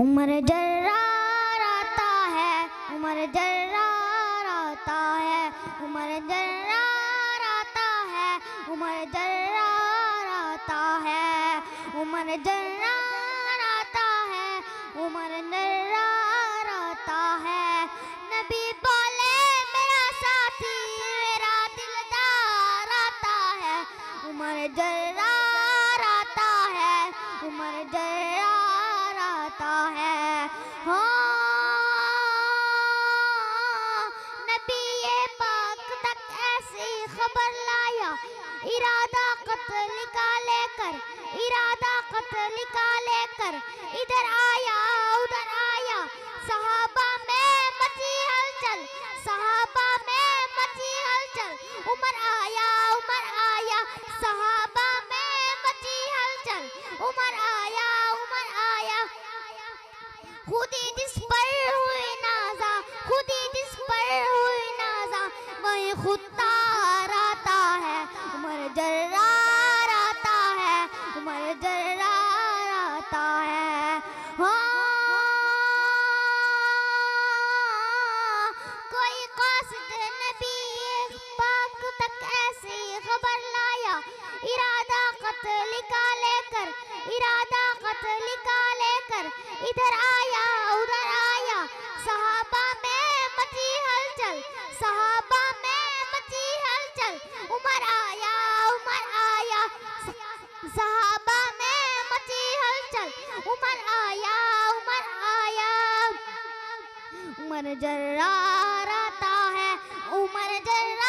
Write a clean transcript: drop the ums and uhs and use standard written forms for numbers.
उमर जर्रार आता है, उमर जर्रार आता है, उमर जर्रार आता है, उमर जर्रार आता है, उमर जर्रार आता है, उमर जर्रार आता है। नबी बोले मेरा साथी मेरा दिलदार आता है, उमर जर्रार आता है, उमर जर्रार आता है। हाँ, नबी ये पाक तक ऐसी खबर लाया, इरादा कत्ल का लेकर, इरादा कत्ल का लेकर, इधर आया उधर आया, सहाबा में मची हलचल, सहाबा में मची हलचल, उमर आया सहाबा में मची हलचल, उमर आया खुदी जिस पर हुई नाजा, खुदी जिस पर हुई नाजा, वही खुद तार आता है, उमर जर्रार आता है, उमर जर्रार आता है। हाँ, कोई कासिद नबी पाक तक ऐसी खबर लाया, इरादा कत्ल का लेकर, इरादा कत्ल का लेकर, इधर आया उधर आया, सहाबा में मची हलचल, सहाबा में मची हलचल, उमर आया सहाबा में मची हलचल, उमर आया उमर जर्रार आता है, उमर जर्रार